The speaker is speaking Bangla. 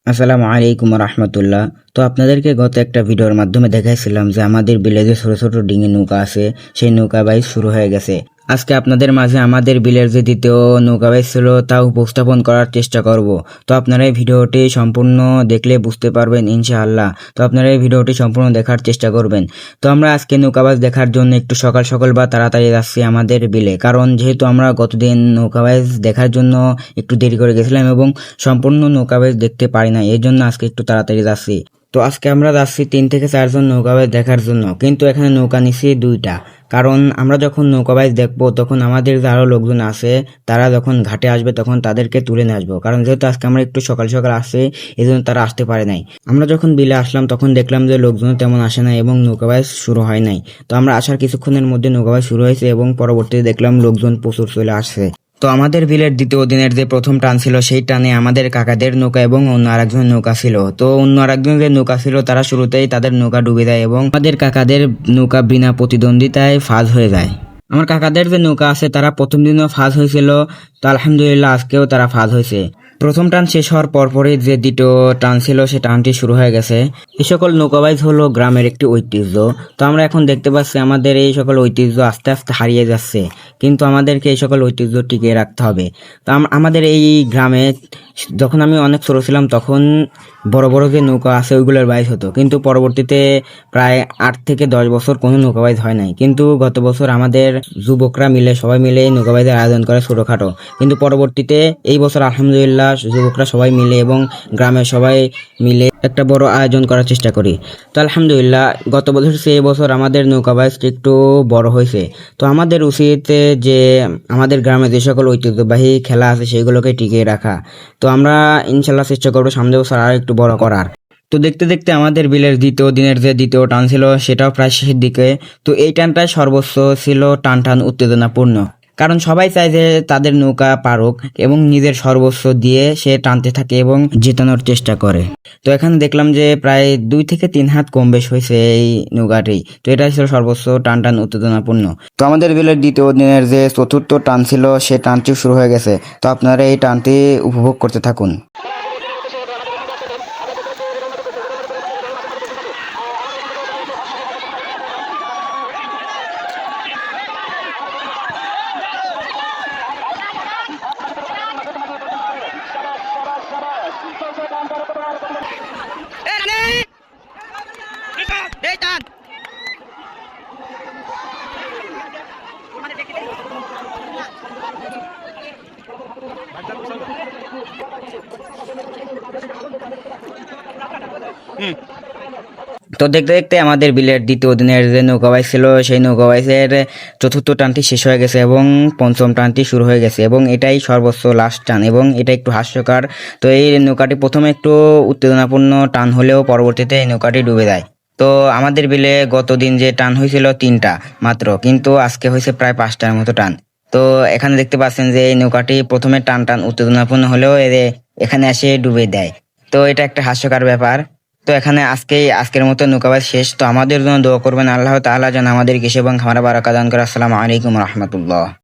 আসসালামু আলাইকুম রহমতুল্লাহ। তো আপনাদেরকে গত একটা ভিডিওর মাধ্যমে দেখাইছিলাম যে আমাদের বিলে যে ছোট ছোট ডিঙি নৌকা আছে সেই নৌকা বাইচ শুরু হয়ে গেছে। আজকে আপনাদের মাঝে আমাদের বিলের যে দ্বিতীয় নৌকা বাইচ ছিল তা উপস্থাপন করার চেষ্টা করব। তো আপনারা এই ভিডিওটি সম্পূর্ণ দেখলে বুঝতে পারবেন ইনশাআল্লাহ। তো আপনারা এই ভিডিওটি সম্পূর্ণ দেখার চেষ্টা করবেন। তো আমরা আজকে নৌকা বাইচ দেখার জন্য একটু সকাল সকাল বা তাড়াতাড়ি যাচ্ছি আমাদের বিলে, কারণ যেহেতু আমরা গতদিন নৌকা বাইচ দেখার জন্য একটু দেরি করে গেছিলাম এবং সম্পূর্ণ নৌকা বাইচ দেখতে পারি না, এই জন্য আজকে একটু তাড়াতাড়ি যাচ্ছি। তো আজকে আমরা যাচ্ছি 3 থেকে 4 জন নৌকা বাইচ দেখার জন্য, কিন্তু এখানে নৌকা নিছি 2টা। কারণ আমরা যখন নৌকা বাইচ দেখবো তখন আমাদের যে আরো লোকজন আছে তারা যখন ঘাটে আসবে তখন তাদেরকে তুলে নিয়ে আসবো, কারণ যেহেতু আজকে আমরা একটু সকাল সকাল আসছি এই জন্য তারা আসতে পারে নাই। আমরা যখন বিলে আসলাম তখন দেখলাম যে লোকজন তেমন আসে নাই এবং নৌকা বাইচ শুরু হয় নাই। তো আমরা আসার কিছুক্ষণের মধ্যে নৌকা বাইচ শুরু হয়েছে এবং পরবর্তীতে দেখলাম লোকজন প্রচুর চলে আসছে। তো আমাদের বিলের দ্বিতীয় দিনের যে প্রথম টান ছিল সেই টানে আমাদের কাকাদের নৌকা এবং অন্য আরেকজন নৌকা ছিল। তো অন্য আরেকজন যে নৌকা ছিল তারা শুরুতেই তাদের নৌকা ডুবে দেয় এবং আমাদের কাকাদের নৌকা বিনা প্রতিদ্বন্দ্বিতায় ফাজ হয়ে যায়। আমার কাকাদের যে নৌকা আছে তারা প্রথম দিনও ফাজ হয়েছিল, তো আলহামদুলিল্লাহ আজকেও তারা ফাজ হয়েছে। প্রথম টান শেষ হওয়ার পরপরই যে দ্বিতীয় টান ছিল সে টানটি শুরু হয়ে গেছে। এই সকল নৌকাবাইজ হলো গ্রামের একটি ঐতিহ্য। তো আমরা এখন দেখতে পাচ্ছি আমাদের এই সকল ঐতিহ্য আস্তে আস্তে হারিয়ে যাচ্ছে, কিন্তু আমাদেরকে এই সকল ঐতিহ্য টিকিয়ে রাখতে হবে। তো আমাদের এই গ্রামে যখন আমি অনেক ছোট ছিলাম তখন বড় বড় যে নৌকা আছে ওইগুলোর বাইচ হতো, কিন্তু পরবর্তীতে প্রায় 8 থেকে 10 বছর কোনো নৌকা বাইচ হয় নাই। কিন্তু গত বছর আমাদের যুবকরা মিলে সবাই মিলে নৌকা বাইচের আয়োজন করে ছোটখাটো, কিন্তু পরবর্তীতে এই বছর আলহামদুলিল্লাহ যুবকরা সবাই মিলে এবং গ্রামের সবাই মিলে একটা বড় আয়োজন করার চেষ্টা করি। তো আলহামদুলিল্লাহ গত বছর চেয়ে এবছর আমাদের নৌকা বাইচ একটু বড় হয়েছে। তো আমাদের উচিত যে আমাদের গ্রামে যে সকল ঐতিহ্যবাহী খেলা আছে সেগুলোকে টিকিয়ে রাখা। তো আমরা ইনশাল্লাহ চেষ্টা করবো সামনের বছর আর একটু বড় করার। তো দেখতে দেখতে আমাদের বিলের দ্বিতীয় দিনের যে দ্বিতীয় টান ছিল সেটাও প্রায় শেষের দিকে। তো এই টানটাই সর্বোচ্চ ছিল টান টান উত্তেজনাপূর্ণ, কারণ সবাই চায় যে তাদের নৌকা পারুক এবং নিজের সর্বস্ব দিয়ে সে টানতে থাকে এবং জেতানোর চেষ্টা করে। তো এখানে দেখলাম যে প্রায় 2 থেকে 3 হাত কম বেশ হয়েছে এই নৌকাটি। তো এটা ছিল সর্বোচ্চ টান টান উত্তেজনাপূর্ণ। তো আমাদের বিলের দ্বিতীয় দিনের যে চতুর্থ টান ছিল সে টানটি শুরু হয়ে গেছে। তো আপনারা এই টানটি উপভোগ করতে থাকুন। তো দেখতে দেখতে আমাদের বিলের দ্বিতীয় দিনের যে নৌকা বাইচ ছিল সেই নৌকা বাইচের চতুর্থ টানটি শেষ হয়ে গেছে এবং পঞ্চম টানটি শুরু হয়ে গেছে এবং এটাই সর্বোচ্চ লাস্ট টান এবং এটা একটু হাস্যকর। তো এই নৌকাটি প্রথমে একটু উত্তেজনাপূর্ণ টান হলেও পরবর্তীতে এই নৌকাটি ডুবে যায়। তো আমাদের বিলে গত দিন যে টান হয়েছিল 3টা মাত্র, কিন্তু আজকে হয়েছে প্রায় 5টার মতো টান। তো এখানে দেখতে পাচ্ছেন যে এই নৌকাটি প্রথমে টান টান উত্তেজনাপূর্ণ হলেও এখানে এসে ডুবে দেয়। তো এটা একটা হাস্যকর ব্যাপার। তো এখানে আজকের মতো নৌকাবাজ শেষ। তো আমাদের জন্য দোয়া করবেন, আল্লাহ তাআলা যেন আমাদের কৃষি এবং খামারে বারাকা দান করে। আসসালামু আলাইকুম রহমতুল্লাহ।